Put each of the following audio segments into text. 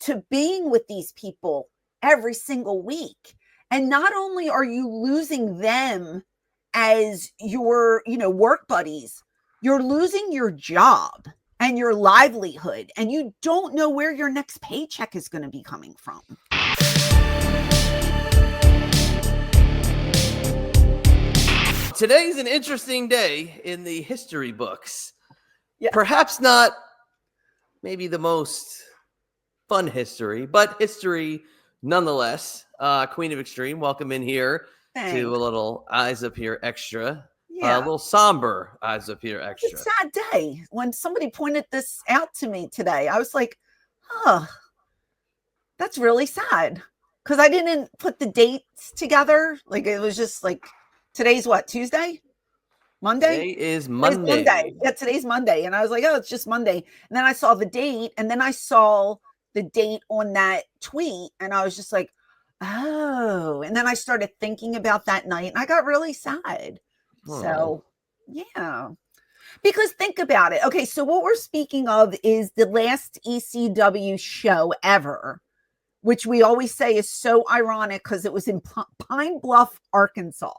to being with these people every single week. And not only are you losing them as your, work buddies, you're losing your job and your livelihood, and you don't know where your next paycheck is going to be coming from. Today's an interesting day in the history books. Yeah. Perhaps not maybe the most fun history, but history nonetheless. Queen of Extreme, welcome in here. Thanks. To a little Eyes Up Here extra. Yeah. A little somber Eyes Up Here extra. It's a sad day. When somebody pointed this out to me today, I was like, that's really sad. Because I didn't put the dates together. Like, it was just like, today's what, Tuesday? Monday? Today is Monday. Yeah, today's Monday. And I was like, oh, it's just Monday. And then I saw the date, and then I saw the date on that tweet, and I was just like, oh. And then I started thinking about that night, and I got really sad. Oh. So, yeah. Because think about it. Okay, so what we're speaking of is the last ECW show ever, which we always say is so ironic because it was in Pine Bluff, Arkansas.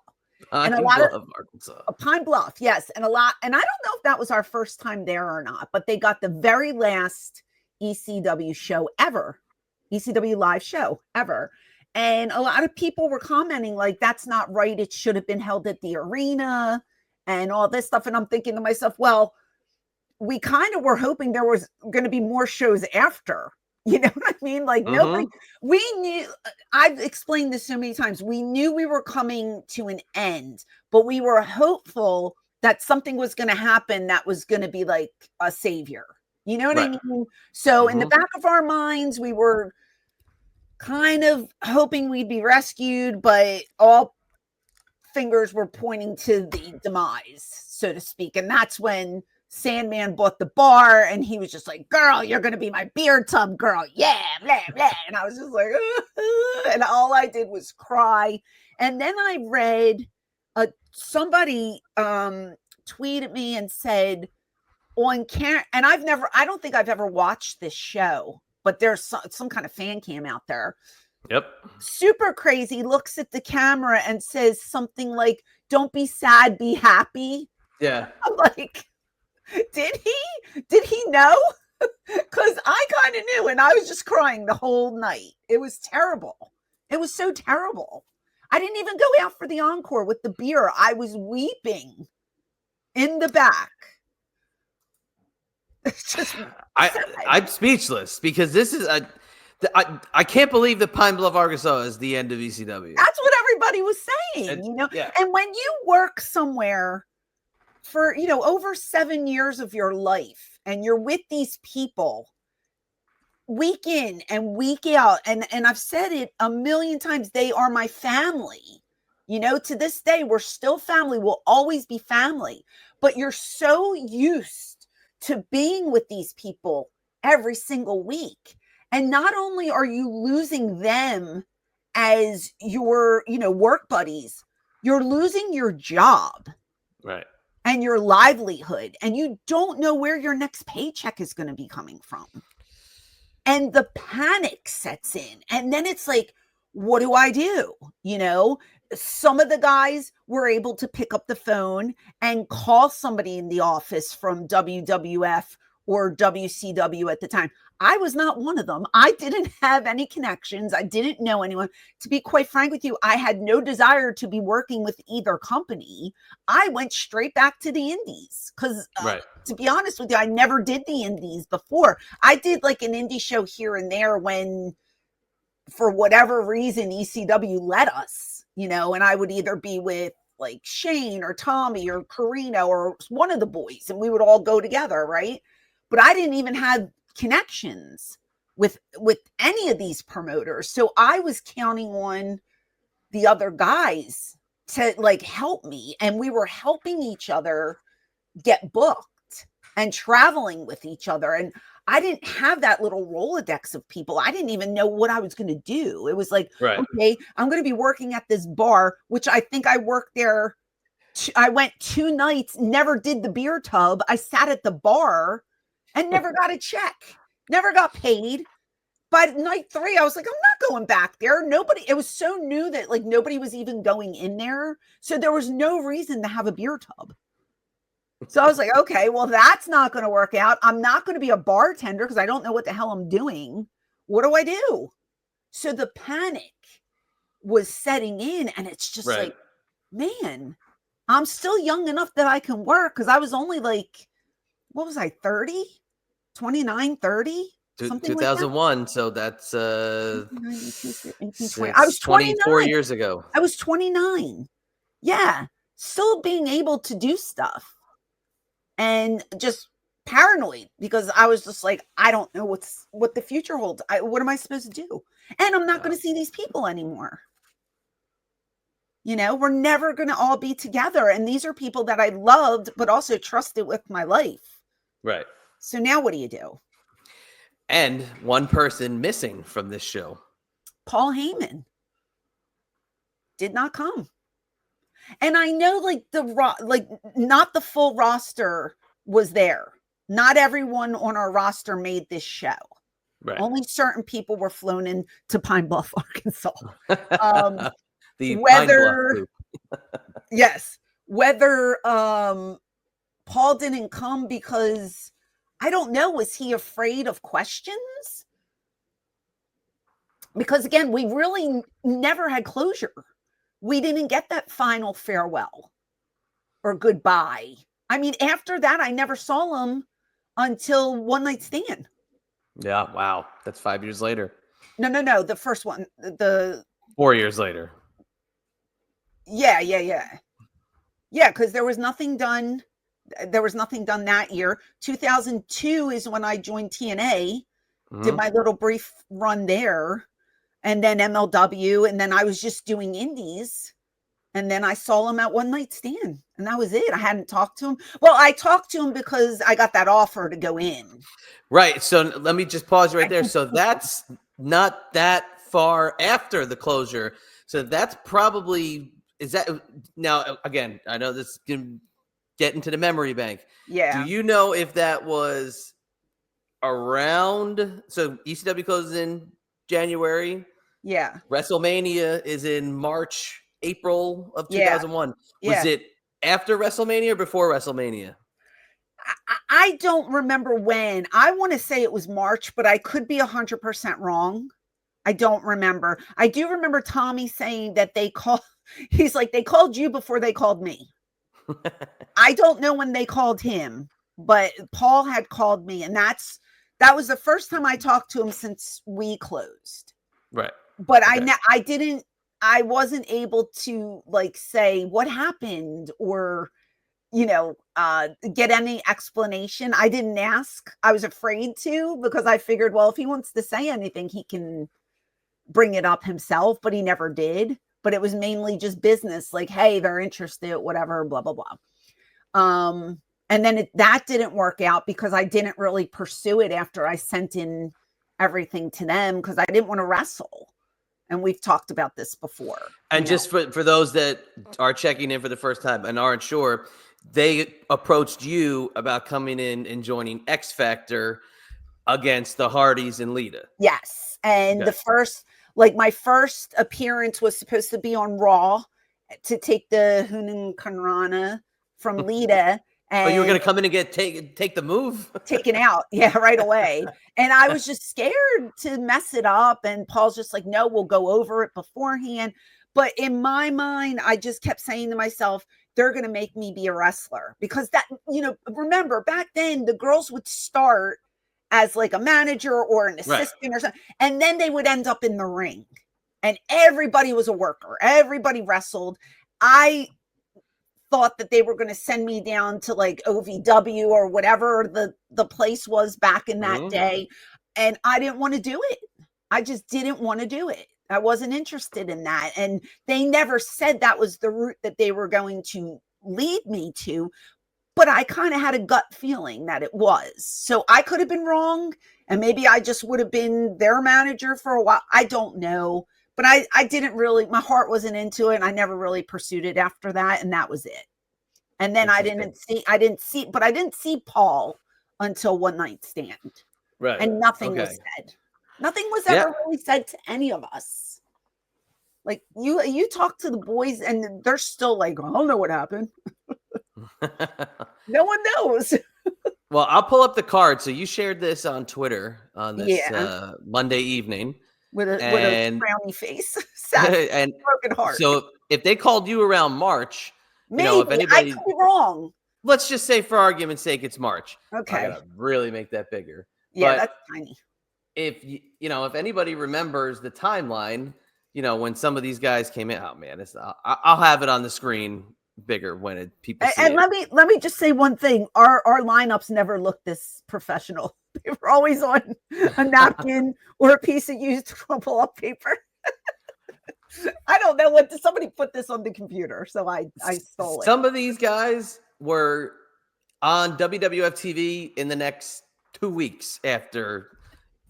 Pine Bluff, yes. And I don't know if that was our first time there or not, but they got the very last ECW show ever, ECW live show ever. And a lot of people were commenting like, that's not right. It should have been held at the arena and all this stuff. And I'm thinking to myself, well, we kind of were hoping there was going to be more shows after. You know what I mean? Like, nobody, we knew, I've explained this so many times. We knew we were coming to an end, but we were hopeful that something was going to happen that was going to be like a savior. You know what I mean? So in the back of our minds, we were kind of hoping we'd be rescued, but all fingers were pointing to the demise, so to speak. And that's when Sandman bought the bar, and he was just like, girl, you're going to be my beer tub girl. Yeah, blah, blah. And I was just like, and all I did was cry. And then I read somebody tweeted me and said on camera, and I don't think I've ever watched this show, but there's some kind of fan cam out there. Yep. Super crazy, looks at the camera and says something like, don't be sad, be happy. Yeah. I'm like, did he know? Because I kind of knew, and I was just crying the whole night. It was terrible. It was so terrible. I didn't even go out for the encore with the beer. I was weeping in the back. It's just I'm speechless because this is I can't believe that Pine Bluff, Arkansas is the end of ECW. That's what everybody was saying, Yeah. And when you work somewhere for, over 7 years of your life, and you're with these people week in and week out, and I've said it a million times, they are my family. To this day, we're still family. We'll always be family. But you're so used to being with these people every single week. And not only are you losing them as your, work buddies, you're losing your job. Right. And your livelihood, and you don't know where your next paycheck is going to be coming from. And the panic sets in. And then it's like, what do I do? Some of the guys were able to pick up the phone and call somebody in the office from WWF or WCW at the time. I was not one of them. I didn't have any connections. I didn't know anyone. To be quite frank with you, I had no desire to be working with either company. I went straight back to the indies because, to be honest with you, I never did the indies before. I did like an indie show here and there when, for whatever reason, ECW let us, and I would either be with like Shane or Tommy or Carino or one of the boys, and we would all go together, right? But I didn't even have connections with any of these promoters. So I was counting on the other guys to like help me. And we were helping each other get booked and traveling with each other. And I didn't have that little Rolodex of people. I didn't even know what I was going to do. It was like, okay, I'm going to be working at this bar, which I think I worked there. I went 2 nights, never did the beer tub. I sat at the bar and never got a check, never got paid. by night 3, I was like, I'm not going back there. It was so new that like nobody was even going in there. So there was no reason to have a beer tub. So I was like, okay, well, that's not going to work out. I'm not going to be a bartender because I don't know what the hell I'm doing. What do I do? So the panic was setting in, and it's just like, man, I'm still young enough that I can work, because I was only like, what was I, 30? 29, 30? Something 2001, like so that's 20. I was 24 years ago. I was 29. Yeah, still being able to do stuff, and just paranoid because I was just like, I don't know what the future holds. What am I supposed to do? And I'm not going to see these people anymore. You know, we're never going to all be together. And these are people that I loved, but also trusted with my life. Right. So now what do you do? And one person missing from this show. Paul Heyman did not come. And I know like not the full roster was there. Not everyone on our roster made this show. Right. Only certain people were flown into Pine Bluff, Arkansas. The whether Pine Bluff yes, whether Paul didn't come because I don't know, was he afraid of questions? Because again, we really never had closure. We didn't get that final farewell or goodbye. I mean, after that, I never saw him until One Night Stand. Yeah, wow. That's 5 years later. No. The first one, 4 years later. Yeah. Yeah, because there was nothing done. There was nothing done that year. 2002 is when I joined TNA, did my little brief run there, and then MLW, and then I was just doing indies. And then I saw him at One Night Stand, and that was it. I hadn't talked to him. Well, I talked to him because I got that offer to go in. Right. So let me just pause right there. So that's not that far after the closure. So that's probably, is that now, again, I know this can get into the memory bank. Yeah. Do you know if that was around, so ECW closes in January. Yeah. WrestleMania is in March, April of 2001. Yeah. Was it after WrestleMania or before WrestleMania? I don't remember when. I want to say it was March, but I could be 100% wrong. I don't remember. I do remember Tommy saying that he's like, they called you before they called me. I don't know when they called him, but Paul had called me, and that was the first time I talked to him since we closed. Right. But okay. I wasn't able to like say what happened or, get any explanation. I didn't ask. I was afraid to, because I figured, well, if he wants to say anything, he can bring it up himself, but he never did. But it was mainly just business, like, hey, they're interested, whatever, blah, blah, blah. And then that didn't work out because I didn't really pursue it after I sent in everything to them, because I didn't want to wrestle. And we've talked about this before. And just for those that are checking in for the first time and aren't sure, they approached you about coming in and joining X Factor against the Hardys and Lita. Yes. And my first appearance was supposed to be on Raw to take the Hunan Kanrana from Lita. And you were going to come in and take the move? Taken out. Yeah, right away. And I was just scared to mess it up. And Paul's just like, no, we'll go over it beforehand. But in my mind, I just kept saying to myself, they're going to make me be a wrestler. Because that, remember, back then, the girls would start as like a manager or an assistant or something. And then they would end up in the ring. And everybody was a worker. Everybody wrestled. I thought that they were going to send me down to like OVW or whatever the place was back in that day. And I didn't want to do it. I just didn't want to do it. I wasn't interested in that. And they never said that was the route that they were going to lead me to, but I kind of had a gut feeling that it was. So I could have been wrong. And maybe I just would have been their manager for a while. I don't know. But I didn't really, my heart wasn't into it. And I never really pursued it after that. And that was it. And then I didn't see Paul until One Night Stand. Right. And nothing was said. Nothing was Yeah. ever really said to any of us. Like you talk to the boys and they're still like, I don't know what happened. No one knows. Well, I'll pull up the card. So you shared this on Twitter on this Yeah. Monday evening. With a And frowny face. Sad. and Broken heart. so if they called you around March, Maybe if I anybody, could be wrong. let's just say for argument's sake, it's March. Okay. I gotta really make that bigger. Yeah, But that's tiny. if if anybody remembers the timeline, when some of these guys came in, oh man, I'll have it on the screen bigger when people see And it. let me just say one thing: our lineups never looked this professional. They were always on a napkin or a piece of used crumple up paper. I don't know what somebody put this on the computer, so I stole it. Some of these guys were on WWF TV in the next 2 weeks after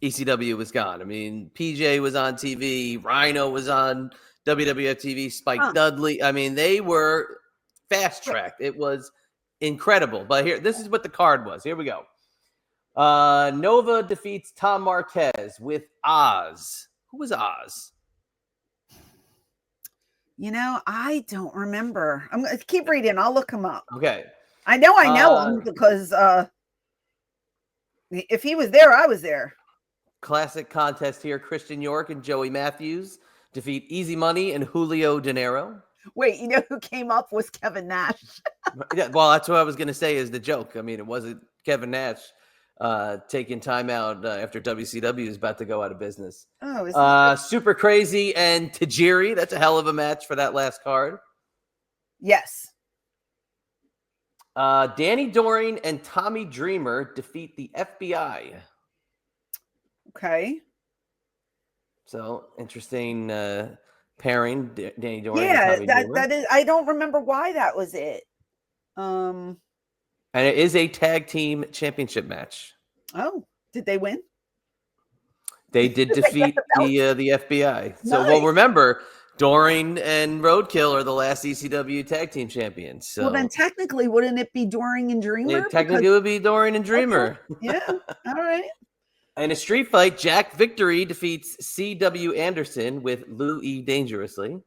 ECW was gone. I mean, PJ was on TV, Rhino was on WWF TV, Spike Dudley. I mean, they were fast tracked. It was incredible. But this is what the card was. Here we go. Nova defeats Tom Marquez with Oz. Who was Oz? I don't remember. I'm going to keep reading. I'll look him up. Okay. I know him because if he was there, I was there. Classic contest here. Christian York and Joey Matthews defeat Easy Money and Julio De Niro. Wait, who came up was Kevin Nash. Yeah, well, that's what I was going to say is the joke. I mean, it wasn't Kevin Nash taking time out after WCW is about to go out of business. Oh, Super Crazy and Tajiri. That's a hell of a match for that last card. Yes. Danny Doring and Tommy Dreamer defeat the FBI. Okay. So interesting pairing, Danny Doring. Yeah, and Tommy Dreamer. that is. I don't remember why that was it. And it is a tag team championship match. Oh, did they win? They did defeat the FBI. So, Nice. well, remember, Doring and Roadkill are the last ECW tag team champions. So, well, then technically, wouldn't it be Doring and Dreamer? It technically would be Doring and Dreamer. Okay. Yeah. All right. In a street fight, Jack Victory defeats C.W. Anderson with Lou E. Dangerously.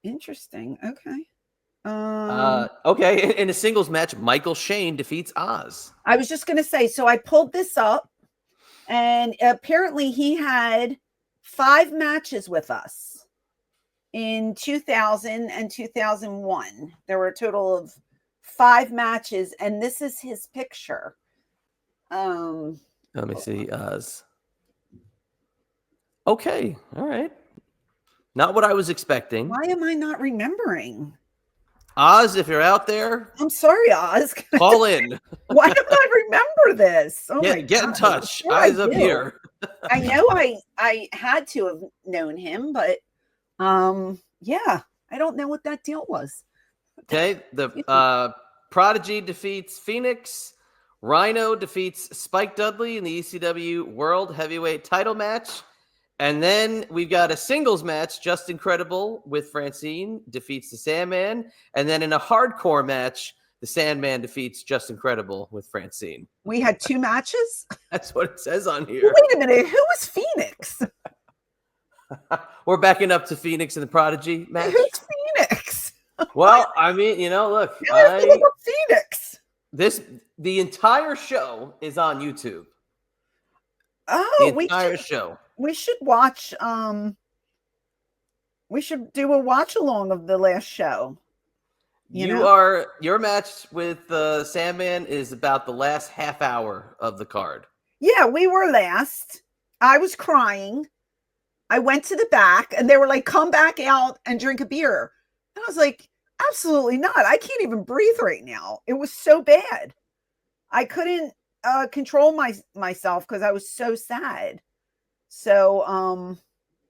Interesting. Okay. Okay. In a singles match, Michael Shane defeats Oz. I was just going to say, so I pulled this up, and apparently he had 5 matches with us in 2000 and 2001. There were a total of 5 matches, and this is his picture. Let me see. Oz. Okay. All right. Not what I was expecting. Why am I not remembering? Oz, if you're out there, I'm sorry, Oz. call in. Why don't I remember this? Oh my get in God. touch. Sure Eyes I up do. here. I know I had to have known him, but yeah, I don't know what that deal was. Okay. The Prodigy defeats Phoenix. Rhino defeats Spike Dudley in the ECW World Heavyweight title match. And then we've got a singles match, Just Incredible with Francine defeats the Sandman. And then in a hardcore match, the Sandman defeats Just Incredible with Francine. We had 2 matches? That's what it says on here. Well, wait a minute. Who was Phoenix? We're backing up to Phoenix and the Prodigy match. Who's Phoenix? Well, I mean, look. Phoenix. The entire show is on YouTube. Oh, the entire show. We should watch. We should do a watch along of the last show. Your match with Sandman is about the last half hour of the card. Yeah, we were last. I was crying. I went to the back, and they were like, "Come back out and drink a beer." And I was like, "Absolutely not! I can't even breathe right now." It was so bad. I couldn't control myself because I was so sad. So,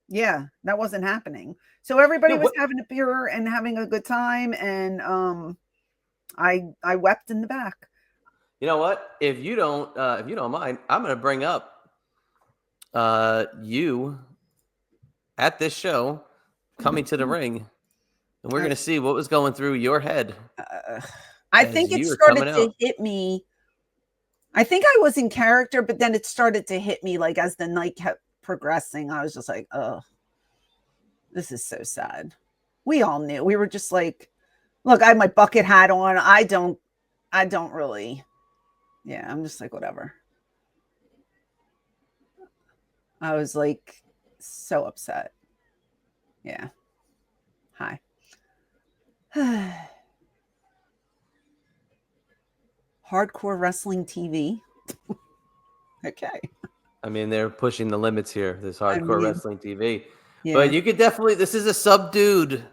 yeah, that wasn't happening. So everybody was having a beer and having a good time, and I wept in the back. You know what? If you don't mind, I'm going to bring up you at this show coming to the ring, and we're going to see what was going through your head. I think it started to hit me. I think I was in character, but then it started to hit me like as the night kept progressing, I was just like, oh, this is so sad. We all knew. We were just like, look, I had my bucket hat on. I don't really, yeah, I'm just like, whatever. I was like so upset. Yeah. Hi. Hardcore wrestling TV. Okay. I mean, they're pushing the limits here, this hardcore wrestling TV. Yeah. But you could definitely, this is a subdued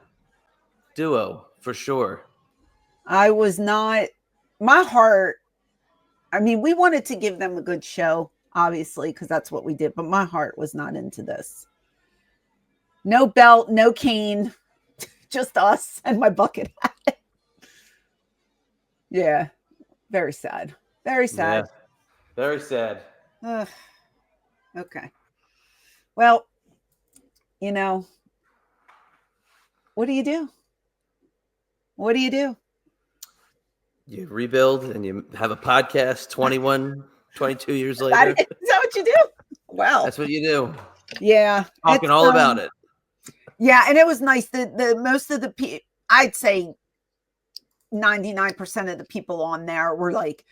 duo for sure. I was not, my heart, I mean, we wanted to give them a good show, obviously, because that's what we did, but my heart was not into this. No belt, no cane, just us and my bucket hat. Yeah, very sad. Very sad. Yeah, very sad. Ugh. Okay. Well, you know, what do you do? What do you do? You rebuild and you have a podcast 21, 22 years later. Is that what you do? Wow. That's what you do. Yeah. Talking all about it. Yeah, and it was nice that the most of the people, I'd say 99% of the people on there were like,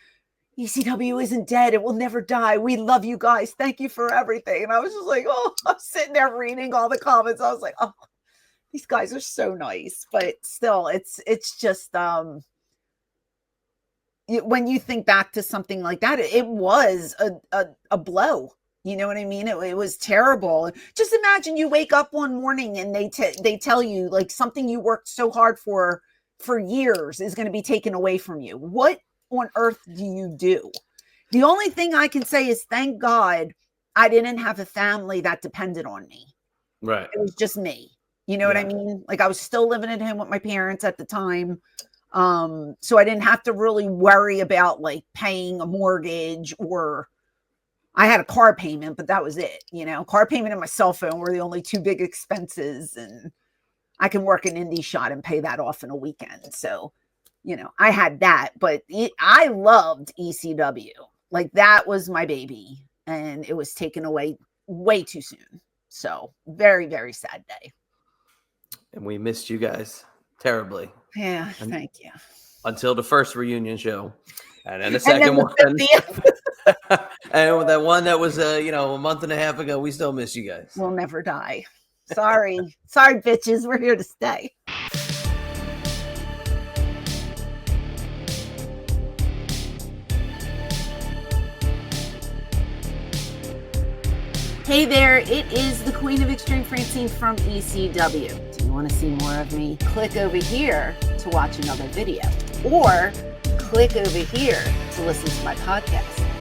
ECW isn't dead. It will never die. We love you guys. Thank you for everything. And I was just like, oh, I'm sitting there reading all the comments. I was like, oh, these guys are so nice. But still, it's just when you think back to something like that, it was a blow. You know what I mean? It was terrible. Just imagine you wake up one morning and they tell you like something you worked so hard for years is going to be taken away from you. What on earth do you do? The only thing I can say is thank God I didn't have a family that depended on me. Right. It was just me. You know what I mean? Like I was still living at home with my parents at the time. So I didn't have to really worry about like paying a mortgage, or I had a car payment, but that was it. You know, car payment and my cell phone were the only two big expenses, and I can work an indie shot and pay that off in a weekend. So, you know, I had that, but I loved ECW. Like that was my baby, and it was taken away way too soon. So very, very sad day. And we missed you guys terribly. Yeah, thank you. Until the first reunion show. And then the second one. And that one that was, a month and a half ago, we still miss you guys. We'll never die. Sorry. Sorry, bitches. We're here to stay. Hey there, it is the Queen of Extreme, Francine from ECW. Do you want to see more of me? Click over here to watch another video, or click over here to listen to my podcast.